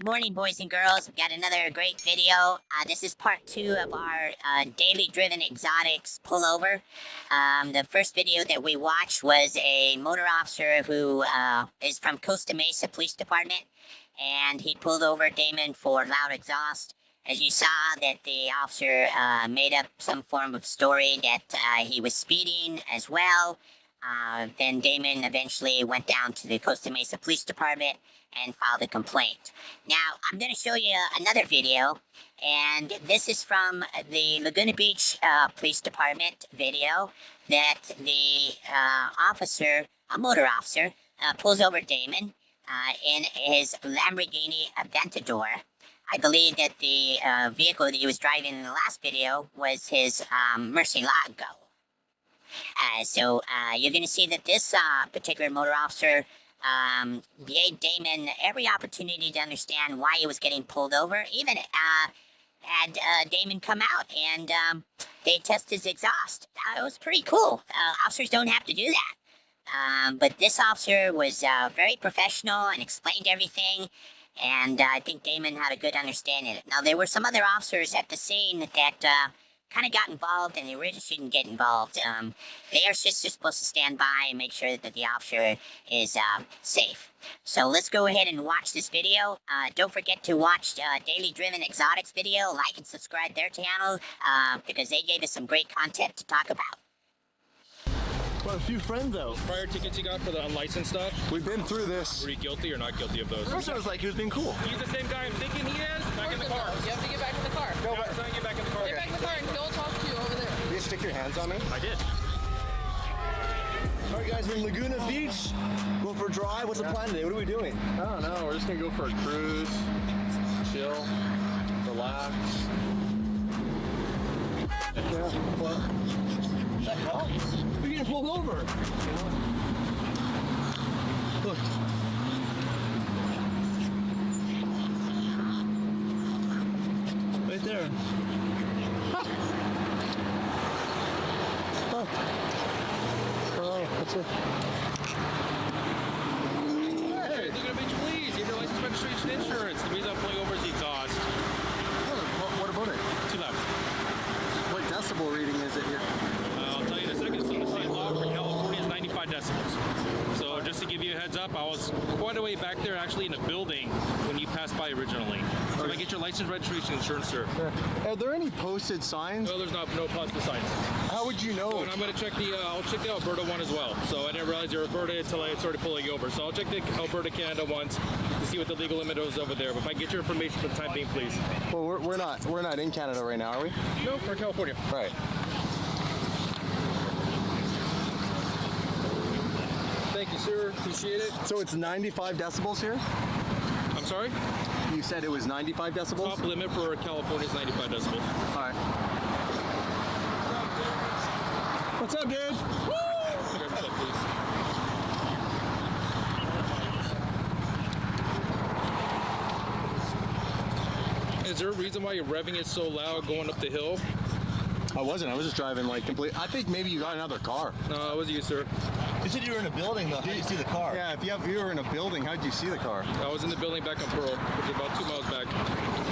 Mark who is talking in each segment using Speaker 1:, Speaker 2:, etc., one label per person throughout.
Speaker 1: Good morning, boys and girls. We've got another great video. This is part 2 of our daily driven exotics pullover. The first video that we watched was a motor officer who is from Costa Mesa Police Department, and he pulled over Damon for loud exhaust. As you saw, that the officer made up some form of story that he was speeding as well. Then Damon eventually went down to the Costa Mesa Police Department and filed a complaint. Now, I'm going to show you another video, and this is from the Laguna Beach Police Department video that the officer, a motor officer, pulls over Damon in his Lamborghini Aventador. I believe that the vehicle that he was driving in the last video was his Murcielago. So you're going to see that this particular motor officer gave Damon every opportunity to understand why he was getting pulled over. Even had Damon come out and they test his exhaust. It was pretty cool. Officers don't have to do that. But this officer was very professional and explained everything. And I think Damon had a good understanding of it. Now, there were some other officers at the scene that kind of got involved, and they really shouldn't get involved. They are just supposed to stand by and make sure that the officer is safe. So let's go ahead and watch this video. Don't forget to watch Daily Driven Exotics video. Like and subscribe their channel because they gave us some great content to talk about.
Speaker 2: Well, a few friends though.
Speaker 3: Prior tickets you got for the unlicensed stuff?
Speaker 2: We've been through this.
Speaker 3: Were you guilty or not guilty of those?
Speaker 2: First I was like, he was being cool.
Speaker 3: He's the same guy I'm thinking he is. Back in the car.
Speaker 4: You have to get back in the car.
Speaker 2: Go
Speaker 3: Yeah,
Speaker 2: back.
Speaker 3: try and get back in the car.
Speaker 4: Get back in the car and he'll talk to you over there.
Speaker 2: You stick your hands on me?
Speaker 3: I did.
Speaker 2: All right, guys, we're in Laguna Beach. Going for a drive. What's the plan today? What are we doing?
Speaker 5: I don't know. We're just gonna go for a cruise, chill, relax.
Speaker 2: Yeah. What? Is that call? We're getting pulled over. Look. Right there. Huh. Huh. Oh, that's it.
Speaker 3: Hey, Laguna Beach Police. You have your license, registration, insurance. The reason I'm pulling over is the exhaust.
Speaker 2: What about it?
Speaker 3: Too loud.
Speaker 2: What decibel reading is it here?
Speaker 3: I'll tell you in a second. So the state law for California is 95 decibels. So just to give you a heads up, I was quite a way back there actually in a building when you passed by originally. So if I get your license, registration, insurance, sir.
Speaker 2: Are there any posted signs?
Speaker 3: No, there's no positive signs.
Speaker 2: How would you know?
Speaker 3: And I'm going to check I'll check the Alberta one as well. So I didn't realize you're Alberta until I started pulling you over. So I'll check the Alberta, Canada ones to see what the legal limit is over there. But if I get your information for the time being, please.
Speaker 2: Well, we're not in Canada right now, are we?
Speaker 3: No, we're in California.
Speaker 2: Right.
Speaker 3: Thank you, sir. Appreciate it.
Speaker 2: So it's 95 decibels here?
Speaker 3: I'm sorry?
Speaker 2: You said it was 95 decibels?
Speaker 3: Top limit for California is 95 decibels.
Speaker 2: All right. What's up, dude?
Speaker 3: Woo! What's up, please? Is there a reason why you're revving it so loud going up the hill?
Speaker 2: I wasn't. I was just driving like complete. I think maybe you got another car.
Speaker 3: No, it was you, sir.
Speaker 6: You said you were in a building though. How did you see the car?
Speaker 2: Yeah, if you were in a building, how'd you see the car?
Speaker 3: I was in the building back on Pearl, which is about 2 miles back.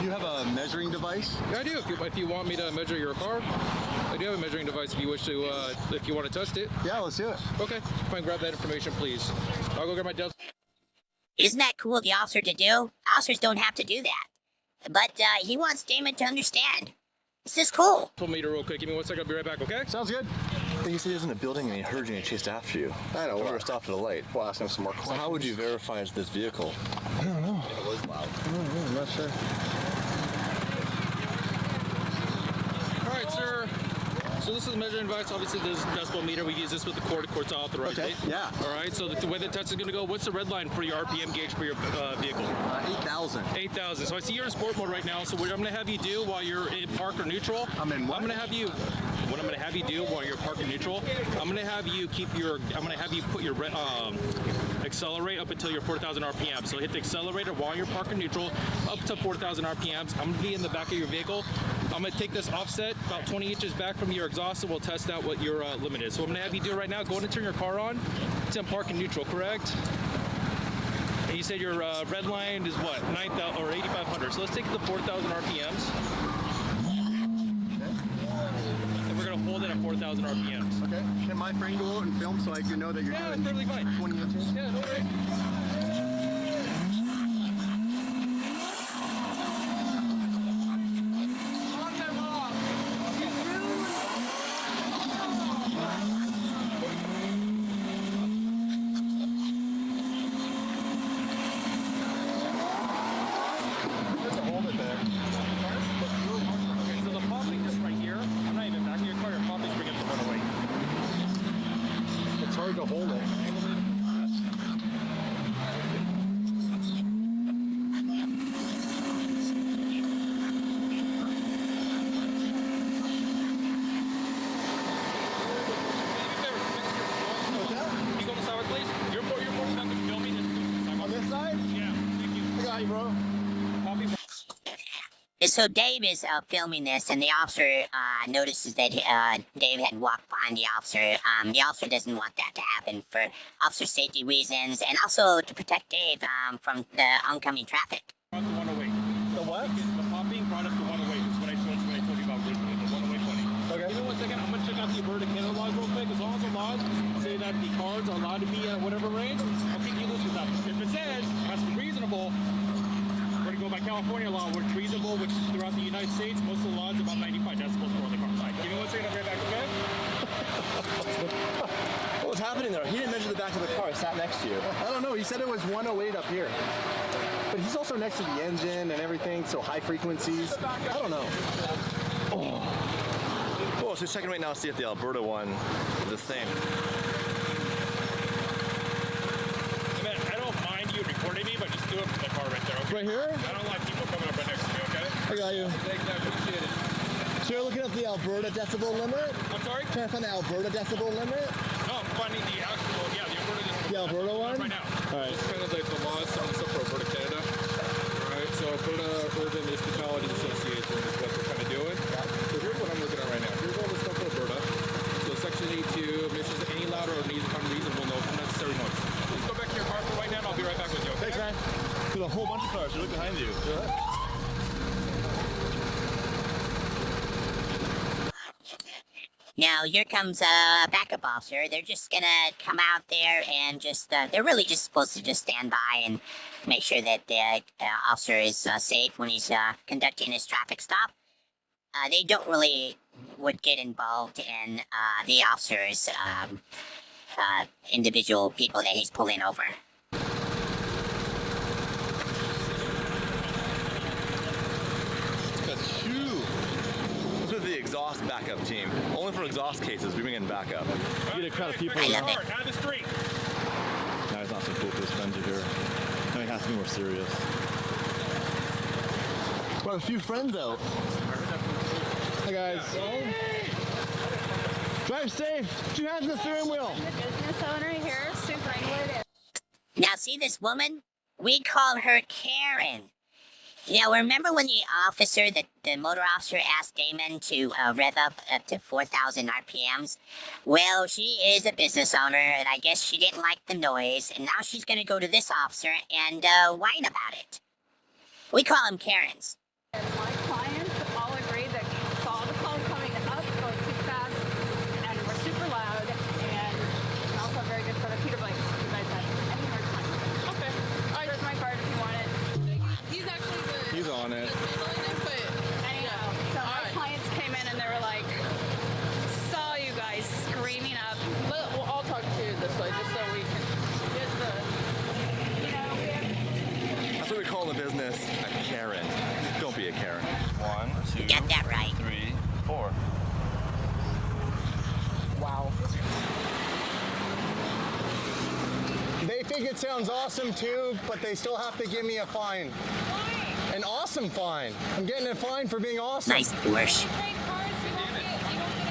Speaker 2: You have a measuring device?
Speaker 3: Yeah, I do. If you want me to measure your car, I do have a measuring device if you wish to, if you want to test it.
Speaker 2: Yeah, let's do it.
Speaker 3: Okay, if I can grab that information, please. I'll go grab my desk.
Speaker 1: Isn't that cool of the officer to do? Officers don't have to do that. But he wants Damon to understand. This is cool.
Speaker 3: Pull meter real quick. Give me 1 second. I'll be right back, okay?
Speaker 2: Sounds good.
Speaker 6: I think you said he was in a building and he heard you and he chased after you.
Speaker 2: I know.
Speaker 6: We were stopped at a light.
Speaker 2: We'll ask him some more
Speaker 6: So
Speaker 2: questions.
Speaker 6: how would you verify it's this vehicle?
Speaker 2: I don't know.
Speaker 6: It was loud.
Speaker 2: I'm not sure.
Speaker 3: All right, sir. So this is a measuring device. Obviously, there's a decibel meter. We use this with the court. The court's authorized
Speaker 2: Okay,
Speaker 3: it.
Speaker 2: yeah.
Speaker 3: All right, so the way the test is going to go, what's the red line for your RPM gauge for your vehicle?
Speaker 2: 8,000.
Speaker 3: 8,000. So I see you're in sport mode right now. So what I'm going to have you do while you're in park or neutral,
Speaker 2: I'm in what?
Speaker 3: I'm going to have you. What I'm going to have you do while you're park or neutral, I'm going to have you put your accelerate up until your 4,000 RPM. So hit the accelerator while you're park or neutral up to 4,000 RPMs. I'm going to be in the back of your vehicle. I'm going to take this offset about 20 inches back from your exhaust, and we'll test out what your limit is. So what I'm going to have you do right now, go ahead and turn your car on. It's in park and neutral, correct? you said your red line is what, 9,000 or 8,500. So let's take it to 4,000 RPMs. And we're gonna hold it at 4,000 RPMs.
Speaker 2: Okay. Can my friend go out and film so I can know that you're
Speaker 3: Yeah,
Speaker 2: doing
Speaker 3: that's perfectly fine.
Speaker 2: 20 inches?
Speaker 3: Yeah, no worries.
Speaker 2: Just hold it there.
Speaker 3: Okay, so the popping is right here. I'm not even back in your car. Your popping's bringing it to 108.
Speaker 2: It's hard to hold it.
Speaker 3: Can you go on the side, please? You're more than filming and
Speaker 2: On this side?
Speaker 3: yeah. Thank you.
Speaker 2: I got you, bro.
Speaker 3: Popping.
Speaker 1: So Dave is filming this, and the officer notices that Dave had walked behind the officer. The officer doesn't want that to happen for officer safety reasons, and also to protect Dave from the oncoming traffic.
Speaker 3: Brought to 108.
Speaker 2: The what?
Speaker 3: The popping brought us to 108. Is what I told you about originally. The 108 20.
Speaker 2: Okay.
Speaker 3: Give me 1 second. I'm gonna check out the Alberta Canada laws real quick. As long as the laws say that the cars are allowed to be at whatever range, I'll keep you loose with that. If it says that's reasonable, we're gonna go by California law, which is reasonable, which throughout the United States, most of the laws about 95. That's supposed to go on the car side. Give me 1 second. I'll be right back. Okay?
Speaker 6: What was happening there? He didn't measure the back of the car. It sat next to you.
Speaker 2: I don't know. He said it was 108 up here. But he's also next to the engine and everything, so high frequencies. I don't know.
Speaker 6: Oh, so checking right now to see if the Alberta one is the same.
Speaker 3: Man, I don't mind you recording me, but just do it from the car right there. Okay?
Speaker 2: Right here?
Speaker 3: I don't like people coming up right next to me. Okay?
Speaker 2: I got you.
Speaker 3: Thanks, I appreciate it.
Speaker 2: So you're looking up the Alberta decibel limit?
Speaker 3: I'm sorry?
Speaker 2: Trying to find the Alberta decibel limit?
Speaker 3: No, I'm finding the actual, yeah, the Alberta is
Speaker 2: The Alberta one?
Speaker 3: right now.
Speaker 2: All right.
Speaker 5: It's kind of like the laws, some of the stuff for Alberta, Canada. Alright, so Alberta Urban Municipalities Association is what we're kind of doing. So here's what I'm looking at right now. Here's all the stuff for Alberta. So section 82, emissions any louder or needs unreasonable no unnecessary noise. Let's go back to your car for right now and I'll be right back with you, okay?
Speaker 2: Thanks, man.
Speaker 6: There's a whole bunch of cars. You look behind you.
Speaker 1: Now, here comes a backup officer. They're just gonna come out there and just, they're really just supposed to just stand by and make sure that the officer is safe when he's conducting his traffic stop. They don't really would get involved in the officer's individual people that he's pulling over.
Speaker 6: That's huge. This is the exhaust backup team. Only for exhaust cases, we bring in backup.
Speaker 5: You get a crowd of people.
Speaker 1: I love it.
Speaker 3: Out of the street.
Speaker 6: Now it's not so cool for this Fender here. Now he has to be more serious.
Speaker 2: Brought a few friends out. Hi, guys. Drive safe. Put your hands on the steering wheel.
Speaker 7: The business owner here, superannuated.
Speaker 1: Now, see this woman? We call her Karen. Now, remember when the officer, the motor officer asked Damon to rev up to 4,000 RPMs? Well, she is a business owner, and I guess she didn't like the noise, and now she's going to go to this officer and whine about it. We call them Karens.
Speaker 7: And my clients all agree that saw the call coming up, going too fast, and we're super loud, and also very good for the Peter Blanks. You guys have any hard time.
Speaker 4: Okay.
Speaker 7: Here's my card if you want it.
Speaker 4: He's actually the.
Speaker 5: He's on it.
Speaker 4: the handling it, but
Speaker 7: Anyhow, so my
Speaker 4: Alright.
Speaker 7: clients came in and they were like, saw you guys screaming up.
Speaker 4: we'll all talk to you this way, just so we can get the.
Speaker 7: You know, we have
Speaker 6: That's what we call in the business a Karen. Don't be a Karen. 1, 2,
Speaker 1: Get that right.
Speaker 6: 3, 4.
Speaker 2: Wow. They think it sounds awesome too, but they still have to give me a fine. An awesome fine. I'm getting a fine for being awesome.
Speaker 1: Nice Porsche.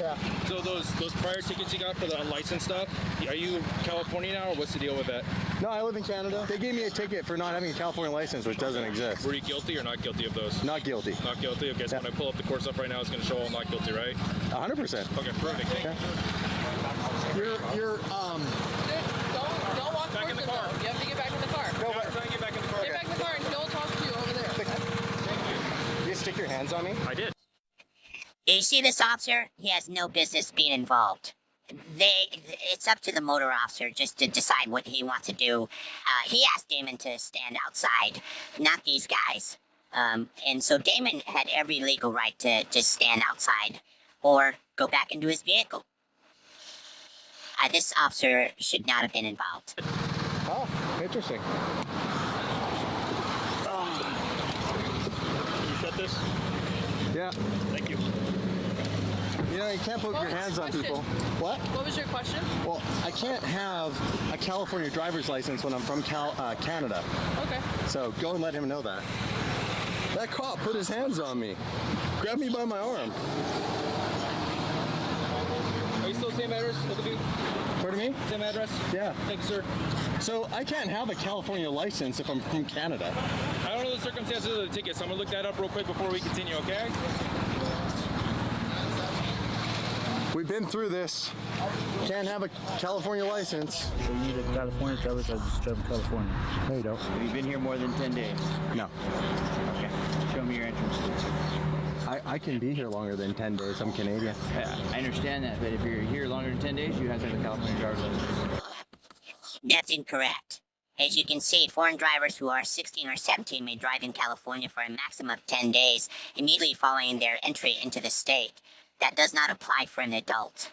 Speaker 2: Yeah.
Speaker 3: So those prior tickets you got for the unlicensed stuff, are you California now, or what's the deal with that?
Speaker 2: No, I live in Canada. They gave me a ticket for not having a California license, which doesn't exist.
Speaker 3: Were you guilty or not guilty of those?
Speaker 2: Not guilty.
Speaker 3: Not guilty? Okay, so
Speaker 2: Yeah.
Speaker 3: when I pull up the course up right now, it's going to show I'm not guilty, right?
Speaker 2: 100%.
Speaker 3: Okay, perfect. Thank you.
Speaker 2: You're
Speaker 4: Don't walk
Speaker 3: Back in
Speaker 4: towards
Speaker 3: the
Speaker 4: it,
Speaker 3: car.
Speaker 4: though. You have to get back in the car.
Speaker 3: Yeah, I'm trying to get back
Speaker 2: hands on me?
Speaker 3: I did.
Speaker 1: You see this officer? He has no business being involved. It's up to the motor officer just to decide what he wants to do. He asked Damon to stand outside, not these guys. And so Damon had every legal right to just stand outside or go back into his vehicle. This officer should not have been involved.
Speaker 2: Oh, interesting.
Speaker 3: Can you shut this?
Speaker 2: Yeah.
Speaker 3: Thank you.
Speaker 2: You know, you can't put
Speaker 7: What
Speaker 2: your
Speaker 7: was
Speaker 2: hands
Speaker 7: the
Speaker 2: on
Speaker 7: question?
Speaker 2: people. What?
Speaker 7: What was your question?
Speaker 2: Well, I can't have a California driver's license when I'm from Canada.
Speaker 7: Okay.
Speaker 2: So go and let him know that. That cop put his hands on me. Grabbed me by my arm.
Speaker 3: Are you still same address?
Speaker 2: Pardon me?
Speaker 3: Same address?
Speaker 2: Yeah.
Speaker 3: Thanks, sir.
Speaker 2: So I can't have a California license if I'm from Canada.
Speaker 3: I don't know the circumstances of the ticket, so I'm gonna look that up real quick before we continue, okay?
Speaker 2: We've been through this. Can't have a California license.
Speaker 8: So you need a California driver's license to drive in California.
Speaker 2: No, you don't.
Speaker 9: Have you been here more than 10 days?
Speaker 2: No.
Speaker 9: Okay. Show me your entrance.
Speaker 2: I can be here longer than 10 days. I'm Canadian.
Speaker 9: I understand that, but if you're here longer than 10 days, you have to have a California driver's license.
Speaker 1: That's incorrect. As you can see, foreign drivers who are 16 or 17 may drive in California for a maximum of 10 days immediately following their entry into the state. That does not apply for an adult.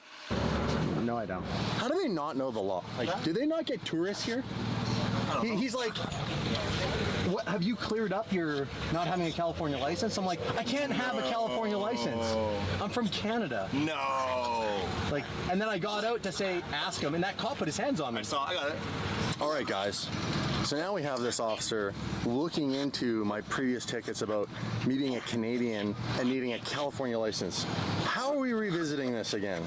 Speaker 2: No, I don't. How do they not know the law? Like, do they not get tourists here? He's like, what, have you cleared up your not having a California license? I'm like, I can't have a California license. I'm from Canada.
Speaker 6: No.
Speaker 2: Like, and then I got out to say, ask him, and that cop put his hands on me.
Speaker 6: I got it.
Speaker 2: All right, guys. So now we have this officer looking into my previous tickets about me being a Canadian and needing a California license. How are we revisiting this again?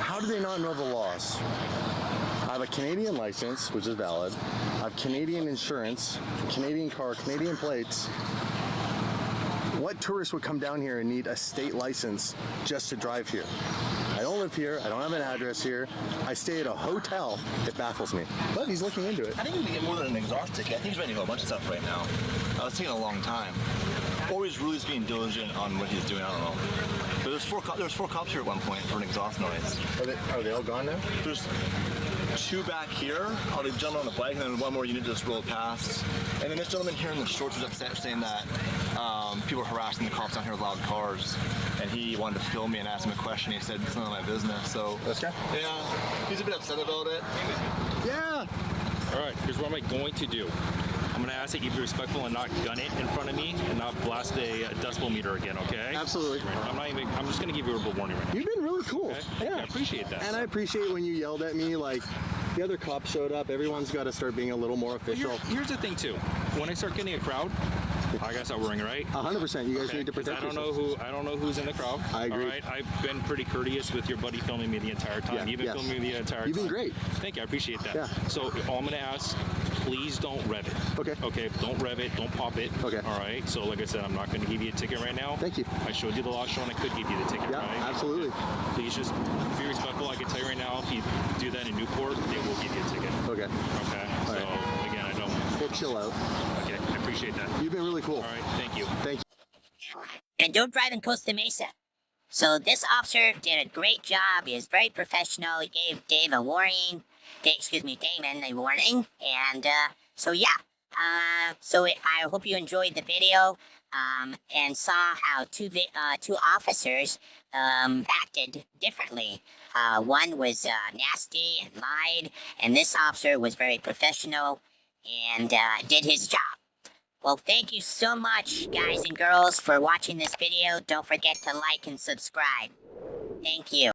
Speaker 2: How do they not know the laws? I have a Canadian license, which is valid. I have Canadian insurance, Canadian car, Canadian plates. What tourist would come down here and need a state license just to drive here? I don't live here. I don't have an address here. I stay at a hotel. It baffles me. But he's looking into it.
Speaker 6: I think we can get more than an exhaust ticket. I think he's ready to go a bunch of stuff right now. It's taking a long time. Or he's really just being diligent on what he's doing. I don't know. But there's four cops here at one point for an exhaust noise.
Speaker 2: Are they all gone now?
Speaker 6: There's two back here, on a gentleman on the bike, and then one more unit just rolled past. And then this gentleman here in the shorts was upset, saying that people were harassing the cops down here with loud cars. And he wanted to film me and ask him a question. He said, it's none of my business. So,
Speaker 2: This guy?
Speaker 6: yeah, he's a bit upset about it.
Speaker 2: Yeah.
Speaker 3: All right, here's what I'm going to do. I'm gonna ask that you be respectful and not gun it in front of me and not blast a decibel meter again, okay?
Speaker 2: Absolutely.
Speaker 3: I'm just gonna give you a verbal warning right now.
Speaker 2: You've been really cool.
Speaker 3: Okay?
Speaker 2: Yeah.
Speaker 3: I appreciate that.
Speaker 2: And I appreciate when you yelled at me, like, the other cops showed up. Everyone's got to start being a little more official.
Speaker 3: Here's the thing too. When I start getting a crowd, I gotta start worrying, right?
Speaker 2: 100%. You guys
Speaker 3: Okay,
Speaker 2: need to
Speaker 3: 'cause
Speaker 2: protect
Speaker 3: I don't
Speaker 2: yourself.
Speaker 3: know who's in the crowd.
Speaker 2: I agree.
Speaker 3: All right, I've been pretty courteous with your buddy filming me the entire time.
Speaker 2: Yeah,
Speaker 3: You've been
Speaker 2: yes.
Speaker 3: filming me the entire time.
Speaker 2: You've been great.
Speaker 3: Thank you. I appreciate that.
Speaker 2: Yeah.
Speaker 3: So all I'm gonna ask, please don't rev it.
Speaker 2: Okay.
Speaker 3: Okay. Don't rev it. Don't pop it.
Speaker 2: Okay.
Speaker 3: All right. So like I said, I'm not gonna give you a ticket right now.
Speaker 2: Thank you.
Speaker 3: I showed you the law showing I could give you the ticket.
Speaker 2: Yeah,
Speaker 3: right?
Speaker 2: absolutely.
Speaker 3: Please just be respectful. I can tell you right now, if you do that in Newport, they will give you a ticket.
Speaker 2: Okay.
Speaker 3: Okay. So
Speaker 2: right.
Speaker 3: again, I don't.
Speaker 2: We'll chill out.
Speaker 3: Okay. I appreciate that.
Speaker 2: You've been really cool.
Speaker 3: All right. Thank you.
Speaker 2: Thank you.
Speaker 1: And don't drive in Costa Mesa. So this officer did a great job. He was very professional. He gave Damon a warning. And so yeah. I hope you enjoyed the video and saw how two officers acted differently. One was nasty and lied, and this officer was very professional and did his job. Well, thank you so much, guys and girls, for watching this video. Don't forget to like and subscribe. Thank you.